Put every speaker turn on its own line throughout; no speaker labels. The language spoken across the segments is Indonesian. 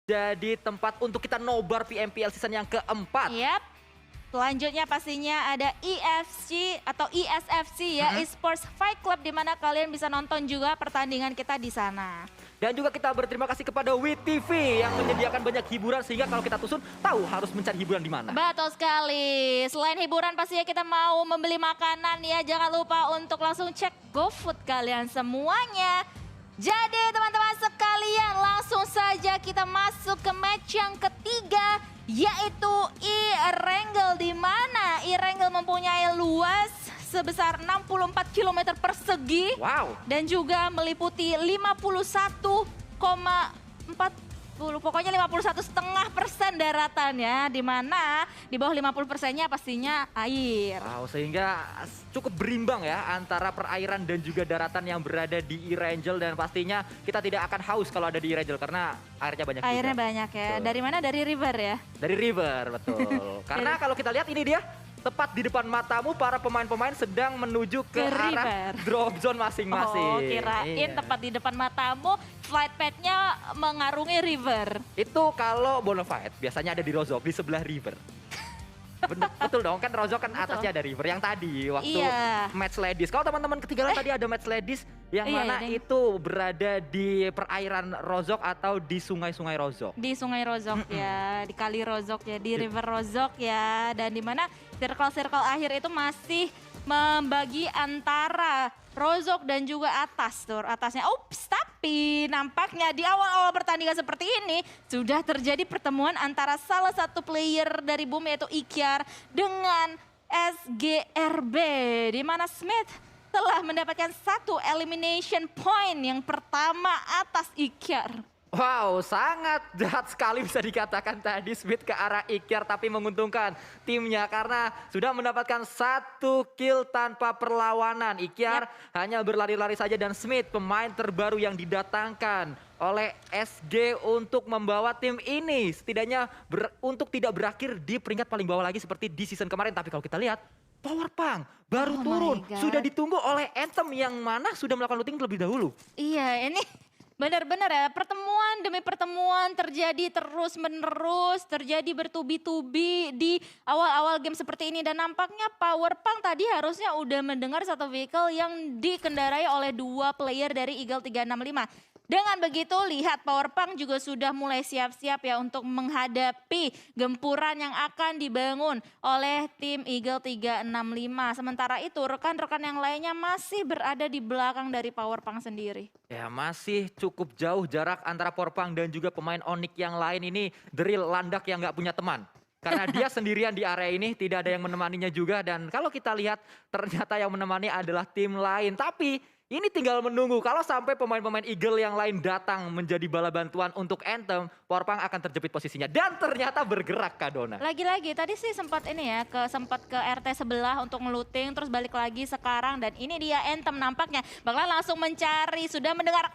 jadi tempat untuk kita nobar PMPL season yang keempat.
Yap. Selanjutnya pastinya ada EFC atau ESFC ya, Esports Fight Club, di mana kalian bisa nonton juga pertandingan kita di sana.
Dan juga kita berterima kasih kepada WeTV yang menyediakan banyak hiburan sehingga kalau kita tusun tahu harus mencari hiburan di mana.
Betul sekali. Selain hiburan pastinya kita mau membeli makanan ya. Jangan lupa untuk langsung cek GoFood kalian semuanya. Jadi teman-teman sekalian, langsung saja kita masuk ke match yang ketiga, yaitu E-Wrangle, di mana E-Wrangle mempunyai luas sebesar 64 km persegi.
Wow.
Dan juga meliputi 51,40, pokoknya 51,5% daratan ya, di mana di bawah 50%-nya pastinya air.
Wow, sehingga cukup berimbang ya antara perairan dan juga daratan yang berada di E-Wrangle, dan pastinya kita tidak akan haus kalau ada di E-Wrangle karena airnya banyak.
Airnya
juga.
banyak ya.
Betul.
Dari mana? Dari river ya?
Dari river, betul. Karena kalau kita lihat ini dia, tepat di depan matamu para pemain-pemain sedang menuju ke arah
river.
drop zone masing-masing.
Oh, kirain
Iya.
tepat di depan matamu, flight pad-nya mengarungi river.
Itu kalau Bonafide biasanya ada di Rozok, di sebelah river. Betul dong, kan Rozok kan atasnya ada river. Yang tadi waktu
Iya.
match ladies. Kalau teman-teman ketinggalan tadi ada match ladies yang
Iya,
mana
iya.
itu berada di perairan Rozok atau di sungai-sungai Rozok.
Di Sungai Rozok ya, di Kali Rozok ya, di River Rozok ya. Dan di mana circle-circle akhir itu masih membagi antara Rozok dan juga atas tuh, atasnya. Ups, tapi nampaknya di awal-awal pertandingan seperti ini sudah terjadi pertemuan antara salah satu player dari Bumi yaitu Ikyar dengan SGRB, di mana Smith telah mendapatkan satu elimination point yang pertama atas Ikyar.
Wow, sangat jahat sekali bisa dikatakan tadi Smith ke arah Ikyar, tapi menguntungkan timnya karena sudah mendapatkan 1 kill tanpa perlawanan. Ikyar hanya berlari-lari saja, dan Smith pemain terbaru yang didatangkan oleh SG untuk membawa tim ini setidaknya untuk tidak berakhir di peringkat paling bawah lagi seperti di season kemarin. Tapi kalau kita lihat, Powerpunk baru
Oh my
turun,
God.
sudah ditunggu oleh Anthem yang mana sudah melakukan looting terlebih dahulu.
Iya, ini benar-benar ya, pertemuan demi pertemuan terjadi terus-menerus, terjadi bertubi-tubi di awal-awal game seperti ini. Dan nampaknya Powerpunk tadi harusnya udah mendengar satu vehicle yang dikendarai oleh 2 player dari Eagle 365. Dengan begitu, lihat Powerpunk juga sudah mulai siap-siap ya untuk menghadapi gempuran yang akan dibangun oleh tim Eagle 365. Sementara itu rekan-rekan yang lainnya masih berada di belakang dari Powerpunk sendiri.
Ya, masih cukup jauh jarak antara Powerpunk dan juga pemain Onyx yang lain ini. Drill landak yang nggak punya teman. Karena dia sendirian di area ini, tidak ada yang menemaninya juga. Dan kalau kita lihat ternyata yang menemani adalah tim lain. Tapi ini tinggal menunggu kalau sampai pemain-pemain Eagle yang lain datang menjadi bala bantuan untuk Anthem, Powerpunk akan terjepit posisinya. Dan ternyata bergerak, Kak Dona.
Lagi-lagi tadi sih sempat ini ya, sempat ke RT sebelah untuk ngeluting, terus balik lagi sekarang. Dan ini dia Anthem nampaknya bakal langsung mencari, sudah mendengar,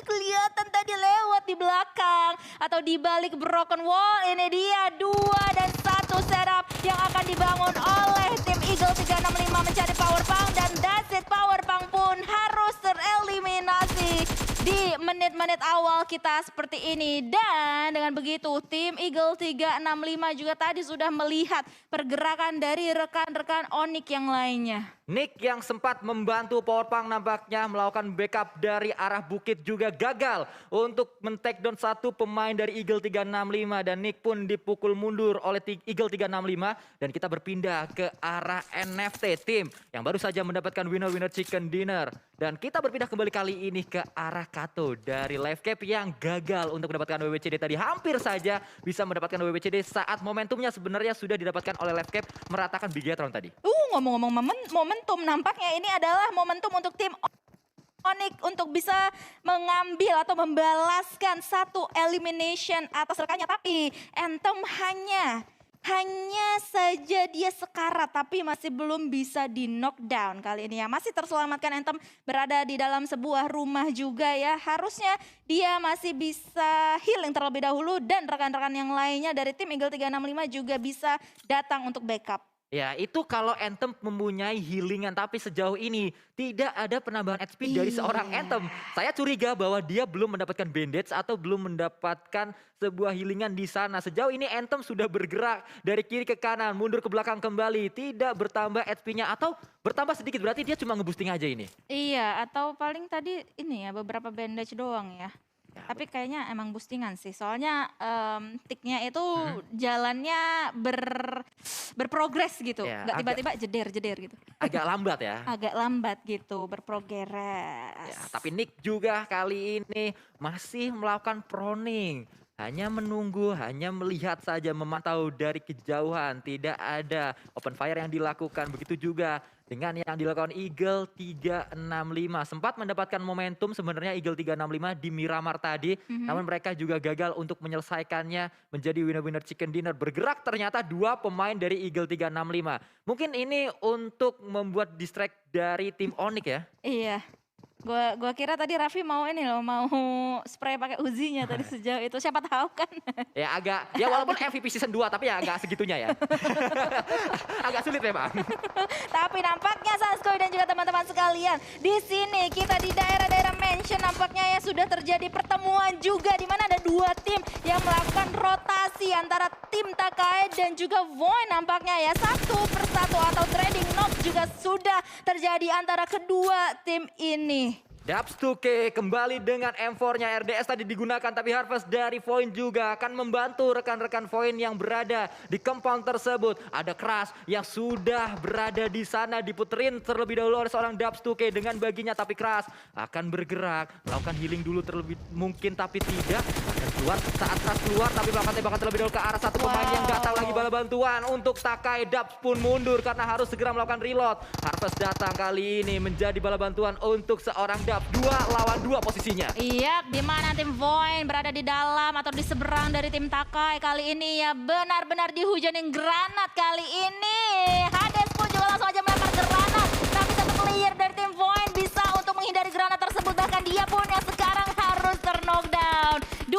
kelihatan tadi lewat di belakang atau di balik broken wall. Ini dia 2 dan 1 setup yang akan dibangun oleh tim Eagle 365 mencari Powerpunk, dan that's it, Powerpunk pun harus tereliminasi di menit-menit awal kita seperti ini. Dan dengan begitu tim Eagle 365 juga tadi sudah melihat pergerakan dari rekan-rekan Onyx yang lainnya.
Nick yang sempat membantu Powerpunk nampaknya melakukan backup dari arah bukit juga gagal untuk men-take down satu pemain dari Eagle 365, dan Nick pun dipukul mundur oleh Eagle 365, dan kita berpindah ke arah NFT, tim yang baru saja mendapatkan winner chicken dinner. Dan kita berpindah kembali kali ini ke arah Kato dari Livecap yang gagal untuk mendapatkan WWCD tadi. Hampir saja bisa mendapatkan WWCD saat momentumnya sebenarnya sudah didapatkan oleh Livecap meratakan Bigatron tadi.
Ngomong-ngomong momentum, nampaknya ini adalah momentum untuk tim Onyx untuk bisa mengambil atau membalaskan satu elimination atas rekannya. Tapi Anthem hanya saja dia sekarat, tapi masih belum bisa di knockdown kali ini ya. Masih terselamatkan, Anthem berada di dalam sebuah rumah juga ya. Harusnya dia masih bisa healing terlebih dahulu, dan rekan-rekan yang lainnya dari tim Eagle 365 juga bisa datang untuk backup.
Ya, itu kalau Anthem mempunyai healing-an, tapi sejauh ini tidak ada penambahan HP dari seorang
Iya.
Anthem. Saya curiga bahwa dia belum mendapatkan bandage atau belum mendapatkan sebuah healing-an di sana. Sejauh ini Anthem sudah bergerak dari kiri ke kanan, mundur ke belakang kembali, tidak bertambah HP-nya atau bertambah sedikit, berarti dia cuma nge-boosting aja ini.
Iya, atau paling tadi ini ya beberapa bandage doang ya.
Ya,
Tapi kayaknya emang boostingan sih. Soalnya tiknya itu
Mhm.
jalannya berprogres gitu.
Ya,
Nggak tiba-tiba jeder-jeder gitu.
agak lambat ya.
Agak lambat gitu
Ya,
berprogres.
tapi Nick juga kali ini masih melakukan proning. Hanya menunggu, hanya melihat saja, memantau dari kejauhan. Tidak ada open fire yang dilakukan. Begitu juga dengan yang dilakukan Eagle 365. Sempat mendapatkan momentum sebenarnya Eagle 365 di Miramar tadi.
Mhm.
Namun mereka juga gagal untuk menyelesaikannya menjadi winner-winner chicken dinner. Bergerak ternyata dua pemain dari Eagle 365. Mungkin ini untuk membuat distract dari tim Onyx ya.
Iya. Gua kira tadi Raffi mau ini loh, mau spray pakai Uzinya tadi sejauh itu. Siapa tahu kan.
Ya agak, ya walaupun MVP season 2 tapi ya agak segitunya ya. Agak sulit memang.
Tapi nampaknya Sanskoy dan juga teman-teman sekalian, di sini kita di daerah-daerah mansion nampaknya ya sudah terjadi pertemuan juga di mana ada dua tim yang melakukan rotasi antara tim Takai dan juga Void nampaknya ya. Satu persatu atau trading knock juga sudah terjadi antara kedua tim ini.
Dubs 2K kembali dengan M4-nya. RDS tadi digunakan tapi Harvest dari Void juga akan membantu rekan-rekan Void yang berada di compound tersebut. Ada Crash yang sudah berada di sana, diputerin terlebih dahulu oleh seorang Dubs 2K dengan baginya, tapi Crash akan bergerak melakukan healing dulu terlebih mungkin, tapi tidak akan keluar saat Crash keluar, tapi melakukan tembakan terlebih dahulu ke arah satu pemain yang datang lagi bala bantuan untuk Takai. Dubs pun mundur karena harus segera melakukan reload. Harvest datang kali ini menjadi bala bantuan untuk seorang Dubs. 2 lawan 2 posisinya.
Iya, di mana tim Void berada di dalam atau di seberang dari tim Takai kali ini ya benar-benar dihujanin granat kali ini. Hades pun juga langsung aja melempar granat. Tapi satu player dari tim Void bisa untuk menghindari granat tersebut. Bahkan dia pun yang sekarang harus ter-knockdown. 2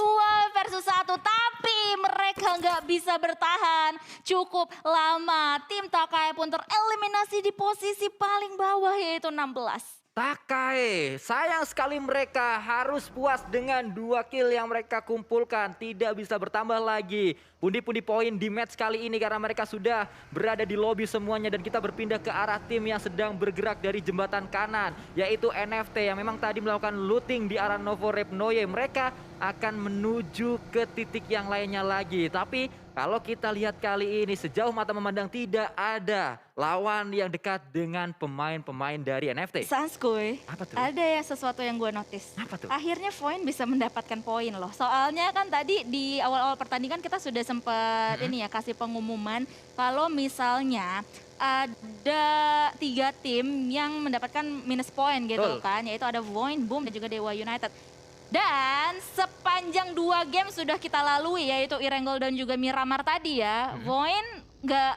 versus 1, tapi mereka nggak bisa bertahan cukup lama. Tim Takai pun tereliminasi di posisi paling bawah yaitu 16.
Takai, sayang sekali mereka harus puas dengan 2 kill yang mereka kumpulkan. Tidak bisa bertambah lagi pundi-pundi poin di match kali ini karena mereka sudah berada di lobby semuanya. Dan kita berpindah ke arah tim yang sedang bergerak dari jembatan kanan, yaitu NFT yang memang tadi melakukan looting di arah Novo Repnoye. Mereka akan menuju ke titik yang lainnya lagi. Tapi kalau kita lihat kali ini sejauh mata memandang tidak ada lawan yang dekat dengan pemain-pemain dari NFT.
Sanskoy,
Apa tuh?
ada ya sesuatu yang gue notice.
Apa tuh?
Akhirnya Void bisa mendapatkan poin loh. Soalnya kan tadi di awal-awal pertandingan kita sudah sempat ini ya kasih pengumuman kalau misalnya ada 3 tim yang mendapatkan minus poin gitu
Betul.
kan, yaitu ada Void, Boom dan juga Dewa United. Dan sepanjang 2 game sudah kita lalui yaitu Irengol dan juga Miramar tadi ya, Void nggak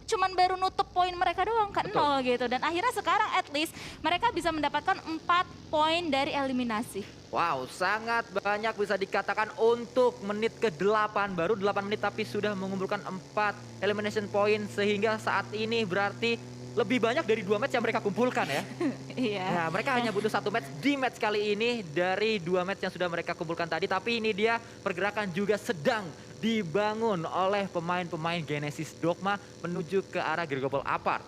cuman baru nutup poin mereka doang kan,
Betul.
0 gitu. Dan akhirnya sekarang at least mereka bisa mendapatkan 4 poin dari eliminasi.
Wow, sangat banyak bisa dikatakan untuk menit ke-8. Baru 8 menit tapi sudah mengumpulkan 4 elimination point. Sehingga saat ini berarti lebih banyak dari 2 match yang mereka kumpulkan ya.
Iya.
Nah, mereka hanya butuh 1 match di match kali ini dari 2 match yang sudah mereka kumpulkan tadi. Tapi ini dia pergerakan juga sedang dibangun oleh pemain-pemain Genesis Dogma menuju ke arah Gregobel Apart.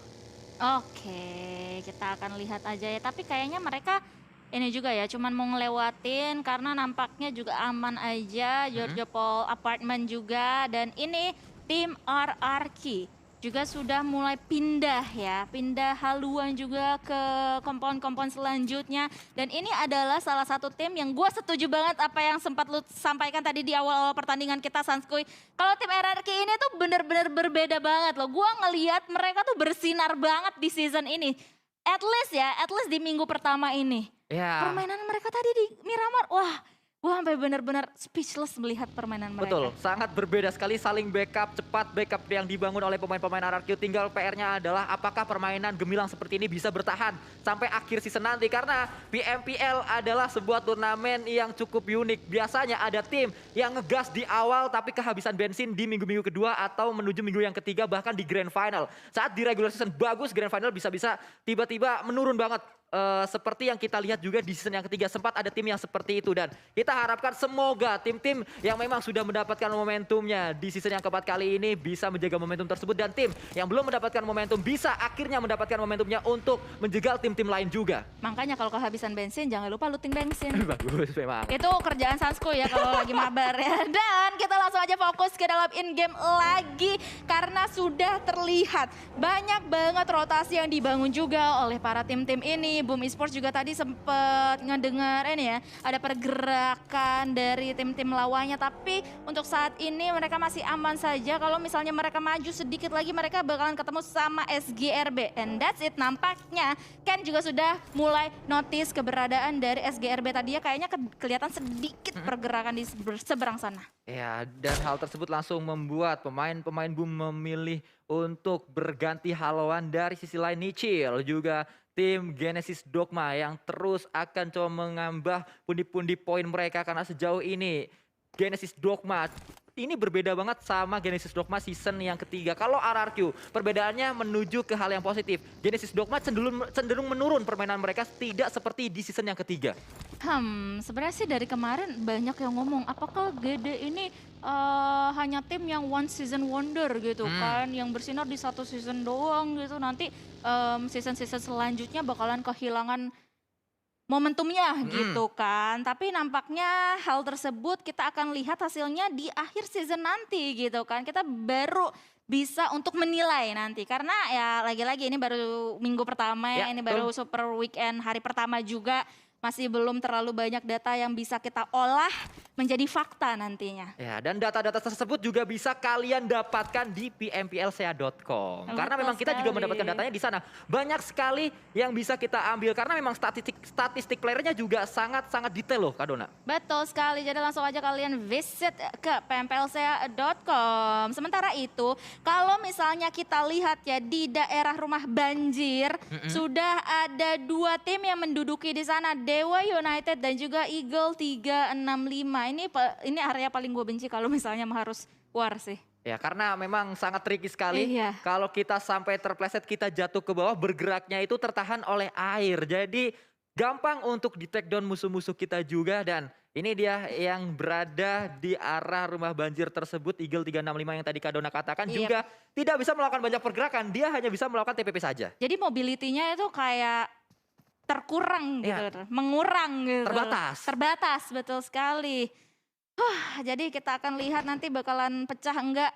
Oke, kita akan lihat aja ya. Tapi kayaknya mereka ini juga ya, cuman mau ngelewatin karena nampaknya juga aman aja. Giorgio Paul Apartment juga, dan ini tim RRQ juga sudah mulai pindah ya, pindah haluan juga ke kompon-kompon selanjutnya. Dan ini adalah salah satu tim yang gue setuju banget apa yang sempat lu sampaikan tadi di awal-awal pertandingan kita, Sanskoy. Kalau tim RRQ ini tuh bener-bener berbeda banget loh. Gue ngelihat mereka tuh bersinar banget di season ini. At least di minggu pertama ini.
Ya.
Permainan mereka tadi di Miramar, wah Wah, sampai benar-benar speechless melihat permainan mereka.
Betul, sangat berbeda sekali, saling backup, cepat backup yang dibangun oleh pemain-pemain RRQ. Tinggal PR-nya adalah apakah permainan gemilang seperti ini bisa bertahan sampai akhir season nanti. Karena PMPL adalah sebuah turnamen yang cukup unik. Biasanya ada tim yang ngegas di awal tapi kehabisan bensin di minggu-minggu kedua atau menuju minggu yang ketiga, bahkan di Grand Final. Saat di regular season bagus, Grand Final bisa-bisa tiba-tiba menurun banget. Seperti yang kita lihat juga di season yang ketiga, sempat ada tim yang seperti itu. Dan kita harapkan semoga tim-tim yang memang sudah mendapatkan momentumnya di season yang keempat kali ini bisa menjaga momentum tersebut. Dan tim yang belum mendapatkan momentum bisa akhirnya mendapatkan momentumnya untuk menjegal tim-tim lain juga.
Makanya kalau kehabisan bensin jangan lupa looting bensin.
Bagus memang.
Itu kerjaan Sansku ya kalau lagi mabar ya. Dan kita langsung aja fokus ke dalam in-game lagi. Karena sudah terlihat banyak banget rotasi yang dibangun juga oleh para tim-tim ini. Boom Esports juga tadi sempat ngedengar ini ya, ada pergerakan dari tim-tim lawannya, tapi untuk saat ini mereka masih aman saja. Kalau misalnya mereka maju sedikit lagi mereka bakalan ketemu sama SGRB, and that's it. Nampaknya Ken juga sudah mulai notice keberadaan dari SGRB tadi ya, kayaknya kelihatan sedikit pergerakan di seberang sana.
Ya, dan hal tersebut langsung membuat pemain-pemain Boom memilih untuk berganti haluan. Dari sisi lain Nichil juga tim Genesis Dogma yang terus akan coba menambah pundi-pundi poin mereka, karena sejauh ini Genesis Dogma ini berbeda banget sama Genesis Dogma season yang ketiga. Kalau RRQ perbedaannya menuju ke hal yang positif. Genesis Dogma cenderung menurun permainan mereka, tidak seperti di season yang ketiga.
Sebenarnya sih dari kemarin banyak yang ngomong apakah GD ini hanya tim yang one season wonder gitu kan, yang bersinar di satu season doang gitu, nanti season-season selanjutnya bakalan kehilangan momentumnya gitu kan. Tapi nampaknya hal tersebut kita akan lihat hasilnya di akhir season nanti gitu kan. Kita baru bisa untuk menilai nanti, karena ya lagi-lagi ini baru minggu pertama ya, ini baru super weekend hari pertama juga. Masih belum terlalu banyak data yang bisa kita olah menjadi fakta nantinya. Ya,
dan data-data tersebut juga bisa kalian dapatkan di pmplca.com. Karena memang kita juga mendapatkan datanya di sana. Banyak sekali yang bisa kita ambil karena memang statistik playernya juga sangat-sangat detail loh, Kak Dona.
Betul sekali, jadi langsung aja kalian visit ke pmplca.com. Sementara itu, kalau misalnya kita lihat ya di daerah rumah banjir, sudah ada 2 tim yang menduduki di sana. Dewa United dan juga Eagle 365. Ini area paling gue benci kalau misalnya harus war sih.
Ya, karena memang sangat tricky sekali. Kalau kita sampai terpleset, kita jatuh ke bawah, bergeraknya itu tertahan oleh air. Jadi gampang untuk di-take down musuh-musuh kita juga. Dan ini dia yang berada di arah rumah banjir tersebut, Eagle 365 yang tadi Kak Dona katakan juga tidak bisa melakukan banyak pergerakan. Dia hanya bisa melakukan TPP saja.
Jadi mobility-nya itu kayak terkurang gitu, mengurang gitu. Terbatas, betul sekali. Jadi kita akan lihat nanti bakalan pecah enggak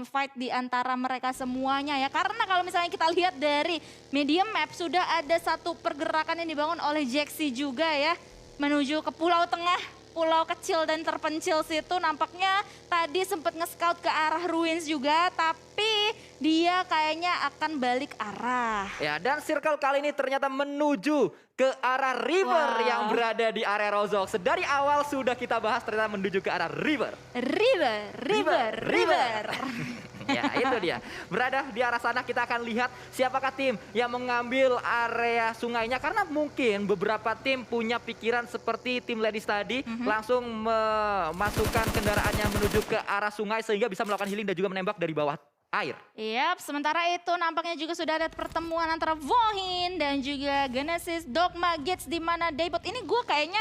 fight di antara mereka semuanya ya. Karena kalau misalnya kita lihat dari medium map sudah ada satu pergerakan yang dibangun oleh Jaxi juga ya, menuju ke pulau tengah, pulau kecil dan terpencil situ. Nampaknya tadi sempat nge-scout ke arah ruins juga, tapi dia kayaknya akan balik arah.
Ya, dan circle kali ini ternyata menuju ke arah river yang berada di area Rozok. Dari awal sudah kita bahas, ternyata menuju ke arah river. River. Ya, itu dia. Berada di arah sana, kita akan lihat siapakah tim yang mengambil area sungainya. Karena mungkin beberapa tim punya pikiran seperti tim Ladies tadi, langsung memasukkan kendaraannya menuju ke arah sungai sehingga bisa melakukan healing dan juga menembak dari bawah air.
Sementara itu nampaknya juga sudah ada pertemuan antara Vohin dan juga Genesis Dogma Gates, di mana debut ini gue kayaknya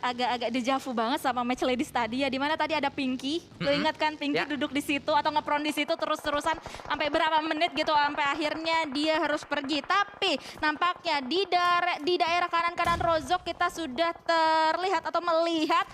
agak dejavu banget sama match Ladies tadi ya, dimana tadi ada Pinky. Lo ingat kan Pinky duduk di situ atau ngepron di situ terus-terusan sampai berapa menit gitu, sampai akhirnya dia harus pergi. Tapi nampaknya di daerah kanan Rozok kita sudah terlihat atau melihat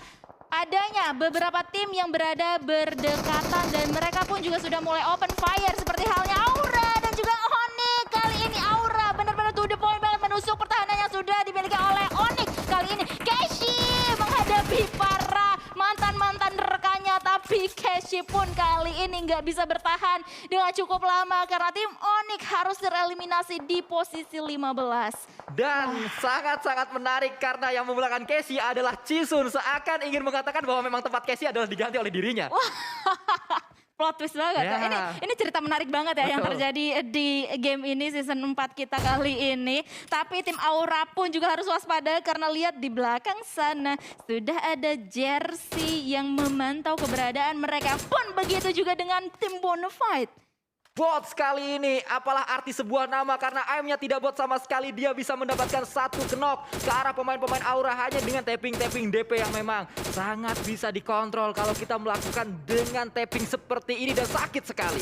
adanya beberapa tim yang berada berdekatan dan mereka pun juga sudah mulai open fire seperti halnya Aura dan juga Onyx. Kali ini Aura benar-benar to the point banget menusuk pertahanan yang sudah dimiliki oleh Onyx. Kali ini Keshi menghadapi para mantan-mantan rekannya, tapi Tapi Keshi pun kali ini nggak bisa bertahan dengan cukup lama karena tim Onyx harus tereliminasi di posisi 15.
Dan sangat-sangat menarik karena yang memulangkan Casey adalah Chisun. Seakan ingin mengatakan bahwa memang tempat Casey adalah diganti oleh dirinya.
Plot twist banget ya.
Ya.
Ini cerita menarik banget ya yang terjadi di game ini season 4 kita kali ini. Tapi tim Aura pun juga harus waspada karena lihat di belakang sana sudah ada Jersey yang memantau keberadaan mereka. Pun begitu juga dengan tim Bonafide.
Bot sekali ini, apalah arti sebuah nama karena aimnya tidak bot sama sekali. Dia bisa mendapatkan satu knock ke arah pemain-pemain Aura hanya dengan tapping-tapping DP yang memang sangat bisa dikontrol kalau kita melakukan dengan tapping seperti ini dan sakit sekali.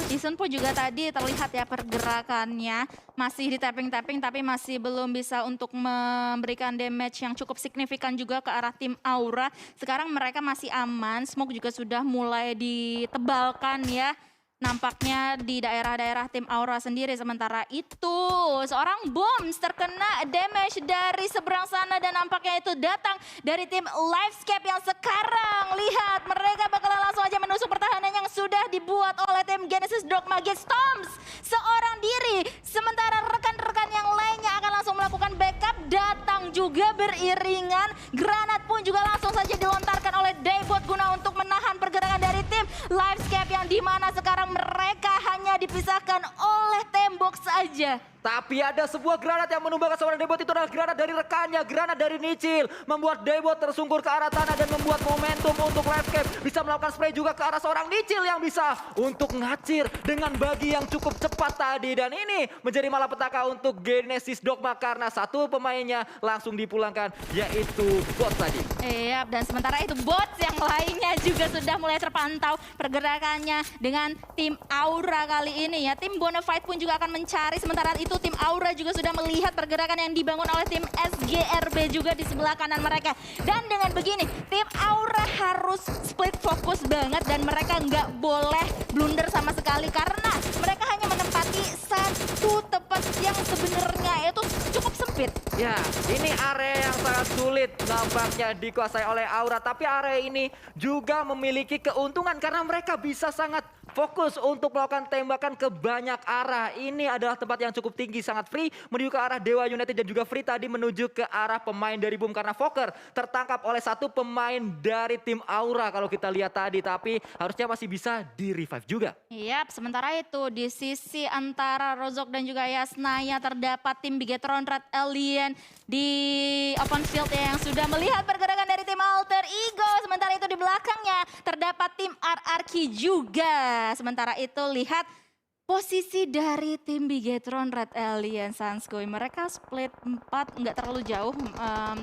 Jason pun juga tadi terlihat ya pergerakannya masih di tapping-tapping tapi masih belum bisa untuk memberikan damage yang cukup signifikan juga ke arah tim Aura. Sekarang mereka masih aman, smoke juga sudah mulai ditebalkan ya. Nampaknya di daerah-daerah tim Aura sendiri. Sementara itu seorang Bombs terkena damage dari seberang sana dan nampaknya itu datang dari tim Livescape yang sekarang lihat mereka bakalan langsung aja menusuk pertahanan yang sudah dibuat oleh tim Genesis Dogma Storms seorang diri. Sementara rekan-rekan yang lainnya akan langsung melakukan backup, datang juga beriringan. Granat pun juga langsung saja dilontarkan oleh Daybot guna untuk menahan pergerakan dari tim Livescape yang dimana sekarang mereka hanya dipisahkan oleh tembok saja.
Tapi ada sebuah granat yang menumbangkan seorang Daybot, itu adalah granat dari rekannya, granat dari Nichil. Membuat Daybot tersungkur ke arah tanah dan membuat momentum untuk Livescape. Bisa melakukan spray juga ke arah seorang Nichil yang bisa untuk ngacir dengan bagi yang cukup cepat tadi. Dan ini menjadi malapetaka untuk Genesis Dogma karena satu pemainnya langsung dipulangkan yaitu Bot tadi.
Iya, dan sementara itu Bot yang lainnya juga sudah mulai terpantau pergerakannya dengan tim Aura kali ini ya. Tim Bonafide pun juga akan mencari, sementara itu tim Aura juga sudah melihat pergerakan yang dibangun oleh tim SGRB juga di sebelah kanan mereka. Dan dengan begini, tim Aura harus split fokus banget dan mereka nggak boleh blunder sama sekali karena mereka hanya menempati satu tempat yang sebenarnya itu cukup sempit.
Ya, ini area yang sangat sulit nampaknya dikuasai oleh Aura. Tapi area ini juga memiliki keuntungan karena mereka bisa sangat fokus untuk melakukan tembakan ke banyak arah. Ini adalah tempat yang cukup tinggi, sangat free menuju ke arah Dewa United dan juga free tadi menuju ke arah pemain dari Boom karena Fokker tertangkap oleh satu pemain dari tim Aura kalau kita lihat tadi. Tapi harusnya masih bisa di revive juga.
Yap, sementara itu di sisi antara Rozok dan juga Yasnaya terdapat tim Bigetron Red Alien di open field yang sudah melihat pergerakan dari tim Alter Ego. Sementara itu di belakangnya terdapat tim RRQ juga. Sementara itu lihat posisi dari tim Bigetron Red Alien Sanskoy. Mereka split 4 nggak terlalu jauh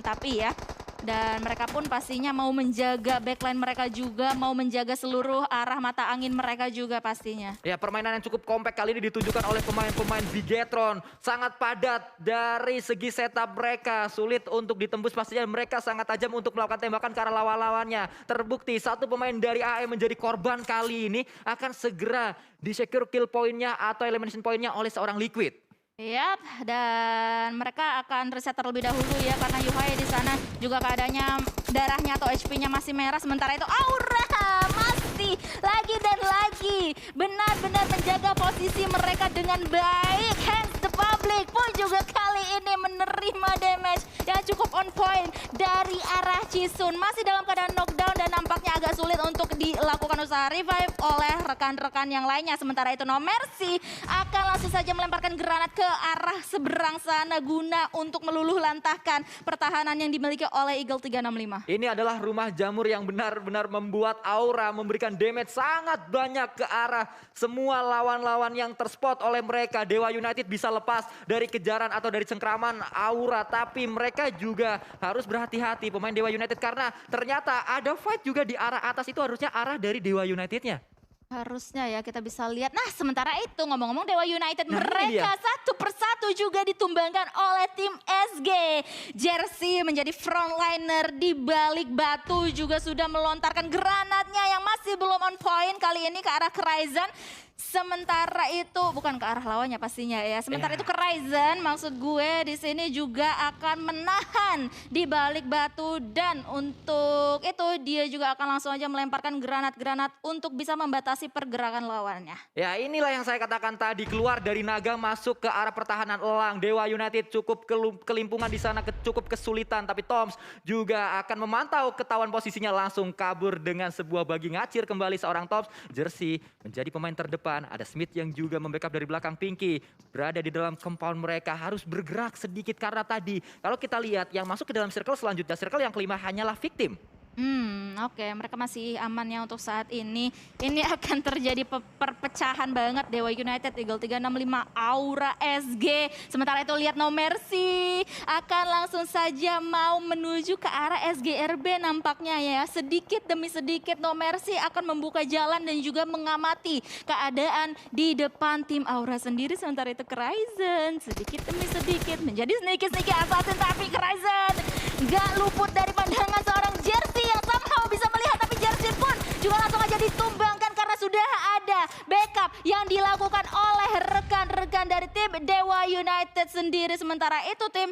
tapi ya. Dan mereka pun pastinya mau menjaga backline mereka juga, mau menjaga seluruh arah mata angin mereka juga pastinya.
Ya, permainan yang cukup kompak kali ini ditunjukkan oleh pemain-pemain Bigetron. Sangat padat dari segi setup mereka, sulit untuk ditembus pastinya. Mereka sangat tajam untuk melakukan tembakan ke arah lawan-lawannya. Terbukti satu pemain dari AE menjadi korban kali ini akan segera di-secure kill poinnya atau elimination poinnya oleh seorang Liquid.
Yap, dan mereka akan reset terlebih dahulu ya karena Yuhai di sana juga keadaannya darahnya atau HP-nya masih merah. Sementara itu Aura masih lagi dan lagi benar-benar menjaga posisi mereka dengan baik. Hence the public pun juga kali ini menerima damage yang cukup on point dari arah Chisun. Masih dalam keadaan knockdown dan nampaknya agak sulit untuk dilakukan usaha revive oleh rekan-rekan yang lainnya. Sementara itu No Mercy akan langsung saja melemparkan granat ke arah seberang sana guna untuk meluluh lantahkan pertahanan yang dimiliki oleh Eagle 365.
Ini adalah rumah jamur yang benar-benar membuat Aura memberikan damage sangat banyak ke arah semua lawan-lawan yang terspot oleh mereka. Dewa United bisa lepas dari kejaran atau dari cengkraman Aura, tapi mereka juga harus berhati-hati pemain Dewa United karena ternyata ada fight juga di arah atas, itu harusnya arah dari Dewa Unitednya.
Harusnya ya kita bisa lihat. Nah sementara itu ngomong-ngomong Dewa United
Nah,
mereka satu persatu juga ditumbangkan oleh tim SG. Jersey menjadi frontliner di balik batu juga sudah melontarkan granatnya yang masih belum on point kali ini ke arah Horizon. Sementara itu bukan ke arah lawannya pastinya ya. Sementara itu ke Ryzen, maksud gue di sini juga akan menahan di balik batu dan untuk itu dia juga akan langsung aja melemparkan granat-granat untuk bisa membatasi pergerakan lawannya.
Ya inilah yang saya katakan tadi, keluar dari naga masuk ke arah pertahanan elang. Dewa United cukup kelimpungan di sana, cukup kesulitan. Tapi Toms juga akan memantau ketahuan posisinya, langsung kabur dengan sebuah bagi ngacir kembali seorang Toms. Jersey menjadi pemain terdepan. Ada Smith yang juga membackup dari belakang. Pinky berada di dalam compound mereka, harus bergerak sedikit karena tadi kalau kita lihat yang masuk ke dalam circle selanjutnya, circle yang kelima hanyalah Victim.
Oke, mereka masih aman ya untuk saat ini. Ini akan terjadi perpecahan banget Dewa United, Eagle 365, Aura SG. Sementara itu lihat No Mercy akan langsung saja mau menuju ke arah SGRB nampaknya ya. Sedikit demi sedikit No Mercy akan membuka jalan dan juga mengamati keadaan di depan tim Aura sendiri. Sementara itu Ryzen sedikit demi sedikit menjadi sneaky assassin, tapi Ryzen gak luput dari pandangan seorang Jersey yang somehow bisa melihat, tapi Jersey pun juga langsung aja ditumbangkan karena sudah ada backup yang dilakukan oleh rekan-rekan dari tim Dewa United sendiri. Sementara itu tim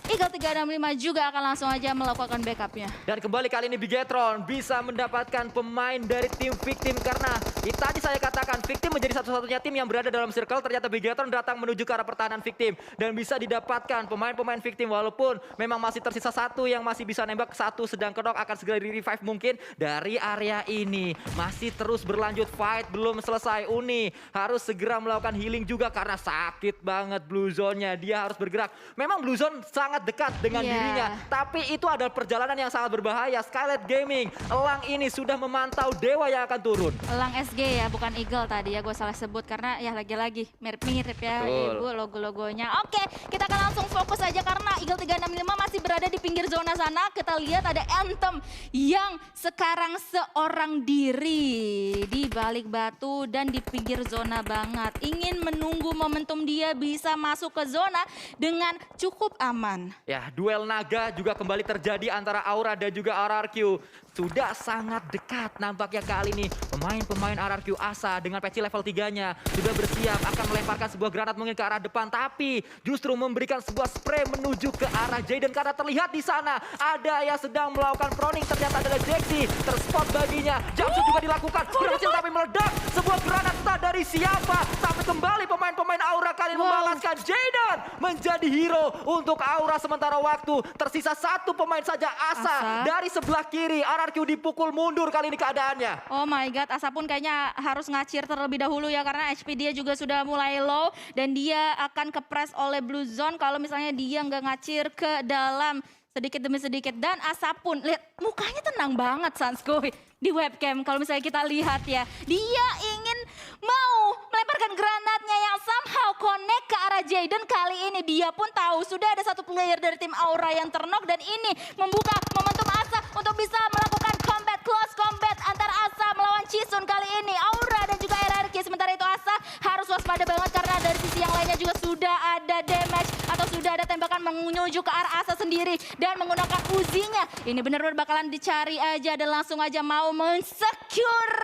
Eagle 365 juga akan langsung aja melakukan backupnya.
Dan kembali kali ini Bigetron bisa mendapatkan pemain dari tim Victim, karena tadi saya katakan Victim menjadi satu-satunya tim yang berada dalam circle. Ternyata Bigetron datang menuju ke arah pertahanan Victim dan bisa didapatkan pemain-pemain Victim, walaupun memang masih tersisa satu yang masih bisa nembak, satu sedang kedok, akan segera di revive mungkin dari area ini. Masih terus berlanjut, fight belum selesai. Uni harus segera melakukan healing juga karena sakit banget Blue Zone-nya. Dia harus bergerak. Memang Blue Zone sangat dekat dengan dirinya, tapi itu adalah perjalanan yang sangat berbahaya. Skylight Gaming, elang ini sudah memantau Dewa yang akan turun.
Elang SG ya, bukan Eagle tadi ya, gue salah sebut karena ya lagi-lagi mirip-mirip ya.
Betul.
Ibu logo-logonya. Oke, kita akan langsung fokus aja karena Eagle 365 masih berada di pinggir zona sana. Kita lihat ada Anthem yang sekarang seorang diri di balik batu dan di pinggir zona banget. Ingin menunggu momentum dia bisa masuk ke zona dengan cukup aman.
Ya, duel naga juga kembali terjadi antara Aura dan juga RRQ. Sudah sangat dekat nampaknya kali ini. Pemain-pemain RRQ Asa dengan peci level 3-nya sudah bersiap akan melemparkan sebuah granat mungkin ke arah depan, tapi justru memberikan sebuah spray menuju ke arah Jaden karena terlihat di sana ada yang sedang melakukan proning. Ternyata adalah Jaxi, terspot baginya. Jumpsuit juga dilakukan, berhasil tapi meledak. Sebuah granat entah dari siapa, tapi kembali pemain-pemain Aura kali ini membalaskan. Jaden menjadi hero untuk Aura. Sementara waktu tersisa satu pemain saja, Asa dari sebelah kiri. RRQ dipukul mundur kali ini keadaannya.
Oh my god, Asa pun kayaknya harus ngacir terlebih dahulu ya karena HP dia juga sudah mulai low dan dia akan kepres oleh Blue Zone kalau misalnya dia nggak ngacir ke dalam sedikit demi sedikit. Dan Asa pun lihat mukanya tenang banget Sanskoy di webcam. Kalau misalnya kita lihat ya, dia ingin mau melemparkan granatnya yang somehow connect ke arah Jaden. Kali ini dia pun tahu sudah ada satu player dari tim Aura yang ternok dan ini membuka momentum Asa untuk bisa melakukan combat, close combat antara Asa melawan Chisun kali ini. Aura dan juga RRQ. Sementara itu Asa harus waspada banget karena dari sisi yang lainnya juga sudah ada damage atau sudah ada tembakan menuju ke arah Asa sendiri dan menggunakan Uzinya. Ini benar-benar bakalan dicari aja dan langsung aja mau men-secure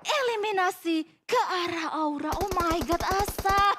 eliminasi ke arah Aura. Oh my god,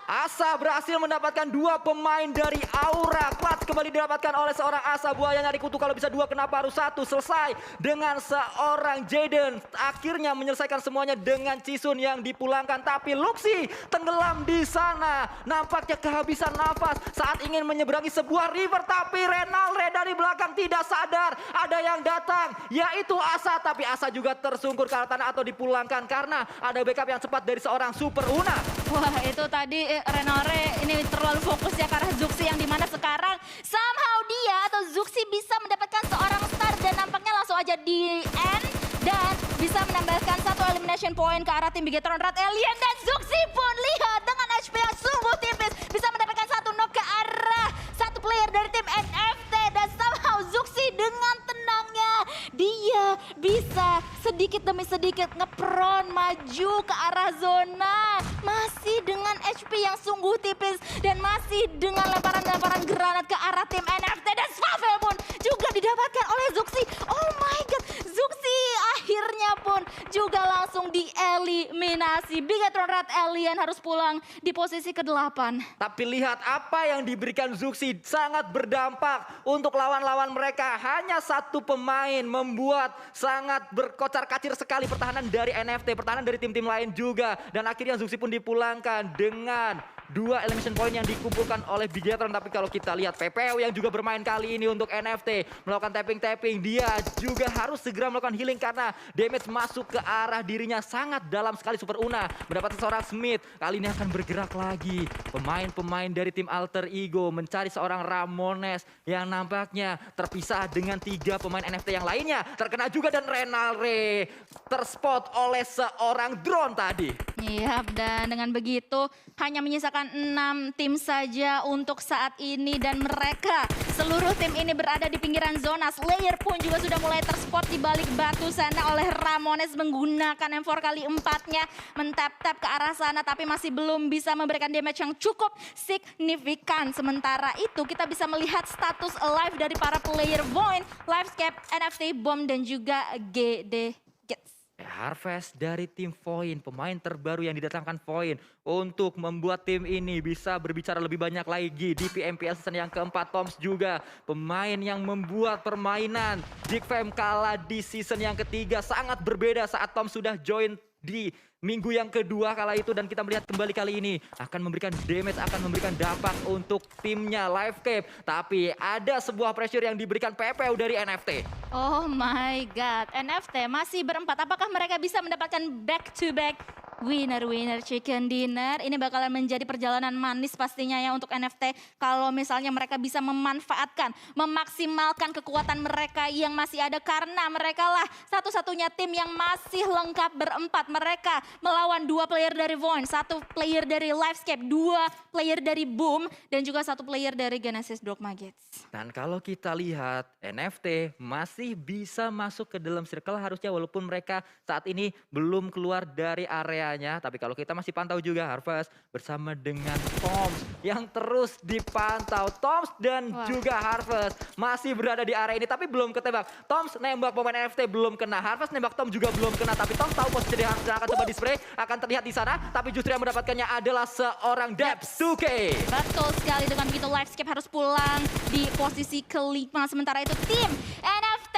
Asa berhasil mendapatkan dua pemain dari Aura. Clutch kembali didapatkan oleh seorang Asa. Buaya nyari kutu, kalau bisa dua kenapa harus satu. Selesai dengan seorang Jaden. Akhirnya menyelesaikan semuanya dengan Chisun yang dipulangkan. Tapi Luxi tenggelam di sana. Nampaknya kehabisan nafas saat ingin menyeberangi sebuah river. Tapi Renalre dari belakang tidak sadar ada yang datang, yaitu Asa. Tapi Asa juga tersungkur ke arah tanah atau dipulangkan karena ada backup yang cepat dari seorang Super Una.
Wah, itu tadi Renalre ini terlalu fokus ya ke arah Zuxi yang dimana sekarang somehow dia atau Zuxi bisa mendapatkan seorang star dan nampaknya langsung aja di end dan bisa menambahkan satu elimination point ke arah tim Bigetron Red Alien. Dan Zuxi pun lihat dengan HP yang sungguh tipis bisa mendapatkan satu knock ke arah satu player dari tim NFT dan somehow Zuxi dengan tenangnya dia bisa sedikit demi sedikit ngepron maju ke arah zona. Masih dengan HP yang sungguh tipis dan masih dengan lemparan-lemparan granat ke arah tim NFT dan Swavel pun juga didapatkan oleh Zuxi. Oh my god, Zuxi akhirnya pun juga langsung dieliminasi. Bigatron Red Alien harus pulang di posisi ke-8.
Tapi lihat apa yang diberikan Zuxi sangat berdampak untuk lawan-lawan mereka. Hanya satu pemain membuat sangat berkocar-kacir sekali pertahanan dari NFT, pertahanan dari tim-tim lain juga. Dan akhirnya Zuxi pun dipulangkan dengan 2 elimination point yang dikumpulkan oleh Bigatron. Tapi kalau kita lihat PPO yang juga bermain kali ini untuk NFT melakukan tapping-tapping, dia juga harus segera melakukan healing karena damage masuk ke arah dirinya sangat dalam sekali. Super Una mendapatkan seorang Smith, kali ini akan bergerak lagi. Pemain-pemain dari tim Alter Ego mencari seorang Ramones yang nampaknya terpisah dengan 3 pemain NFT yang lainnya. Terkena juga dan Renalre terspot oleh seorang drone tadi.
Iya, dan dengan begitu hanya menyisakan 6 tim saja untuk saat ini dan mereka seluruh tim ini berada di pinggiran zona. Slayer pun juga sudah mulai terspot di balik batu sana oleh Ramones menggunakan M4 kali 4-nya mentap-tap ke arah sana tapi masih belum bisa memberikan damage yang cukup signifikan. Sementara itu kita bisa melihat status alive dari para player Void, Livescape, NFT, Bomb dan juga GD Gets.
Harvest dari tim Void, pemain terbaru yang didatangkan Void untuk membuat tim ini bisa berbicara lebih banyak lagi di PMPL season yang keempat. Toms juga pemain yang membuat permainan Jig Fam kalah di season yang ketiga sangat berbeda saat Tom sudah join di minggu yang kedua kala itu, dan kita melihat kembali kali ini akan memberikan damage, akan memberikan dampak untuk timnya Livescape. Tapi ada sebuah pressure yang diberikan PPU dari NFT.
Oh my god, NFT masih berempat. Apakah mereka bisa mendapatkan back to back winner chicken dinner? Ini bakalan menjadi perjalanan manis pastinya ya untuk NFT. Kalau misalnya mereka bisa memanfaatkan, memaksimalkan kekuatan mereka yang masih ada. Karena mereka lah satu-satunya tim yang masih lengkap berempat. Mereka melawan 2 player dari Void, 1 player dari Livescape, 2 player dari Boom, dan juga 1 player dari Genesis Dogma Gates.
Dan kalau kita lihat NFT masih bisa masuk ke dalam circle harusnya, walaupun mereka saat ini belum keluar dari area. Tapi kalau kita masih pantau juga Harvest bersama dengan Toms yang terus dipantau. Toms dan juga Harvest masih berada di area ini tapi belum ketembak. Toms nembak pemain NFT belum kena. Harvest nembak Tom juga belum kena. Tapi Toms tahu posisi dari Harvest dan akan coba di-spray. Akan terlihat di sana. Tapi justru yang mendapatkannya adalah seorang Depsuke.
Betul sekali, dengan begitu Livescape harus pulang di posisi ke-5. Sementara itu tim NFT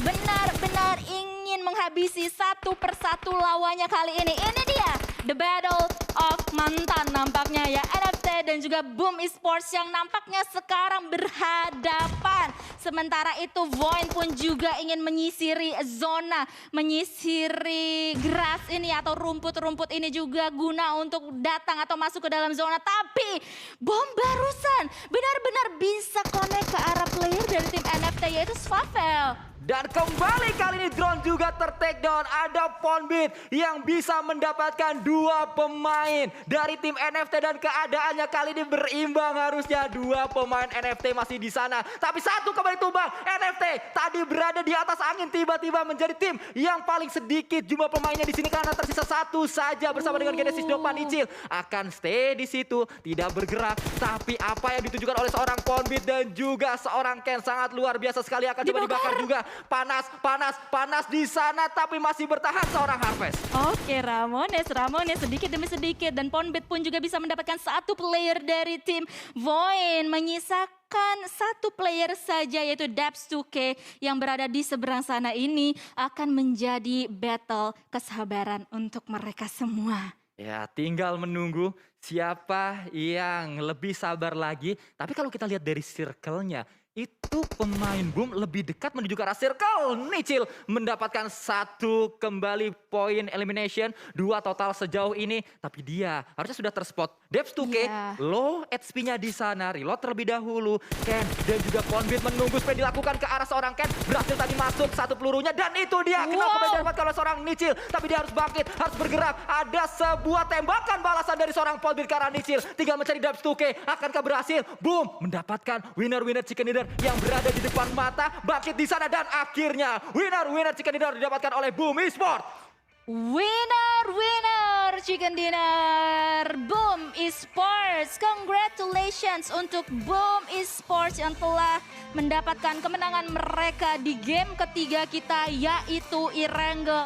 benar-benar ingin menghabisi satu persatu lawannya kali ini. Ini dia, The Battle of Mantan nampaknya ya. NFT dan juga Boom Esports yang nampaknya sekarang berhadapan. Sementara itu Void pun juga ingin menyisiri zona, menyisiri grass ini atau rumput-rumput ini juga guna untuk datang atau masuk ke dalam zona. Tapi Bom barusan benar-benar bisa connect ke arah player dari tim NFT yaitu Swavel.
Dan kembali kali ini drone juga ter-take down. Ada Ponbit yang bisa mendapatkan 2 pemain dari tim NFT dan keadaannya kali ini berimbang harusnya. 2 pemain NFT masih di sana. Tapi 1 kembali tumbang. NFT tadi berada di atas angin tiba-tiba menjadi tim yang paling sedikit jumlah pemainnya di sini karena tersisa 1 saja bersama dengan Genesis Dogma Nicil. Akan stay di situ, tidak bergerak. Tapi apa yang ditunjukkan oleh seorang Ponbit dan juga seorang Ken sangat luar biasa sekali. Akan coba dibakar juga. Panas di sana tapi masih bertahan seorang Harvest.
Oke, Ramones sedikit demi sedikit dan Ponbit pun juga bisa mendapatkan 1 player dari tim Void, menyisakan 1 player saja yaitu Depsuke yang berada di seberang sana. Ini akan menjadi battle kesabaran untuk mereka semua.
Ya, tinggal menunggu siapa yang lebih sabar lagi. Tapi kalau kita lihat dari circle-nya, itu pemain Boom lebih dekat menuju ke arah circle. Nicil mendapatkan 1 kembali poin elimination, 2 total sejauh ini. Tapi dia harusnya sudah terspot. Depsuke low HP-nya di sana, reload terlebih dahulu. Ken dan juga Ponbit menunggu spray dilakukan ke arah seorang Ken. Berhasil tadi masuk 1 pelurunya dan itu dia kena kembali didapatkan oleh seorang Nicil. Tapi dia harus bangkit, harus bergerak. Ada sebuah tembakan balasan dari seorang Ponbit ke arah Nicil. Tinggal mencari Depsuke. Akankah berhasil? Boom mendapatkan winner chicken dinner yang berada di depan mata, bangkit di sana dan akhirnya winner chicken dinner didapatkan oleh Boom Esports.
Winner chicken dinner Boom Esports. Congratulations untuk Boom Esports yang telah mendapatkan kemenangan mereka di game ketiga kita yaitu Erangel.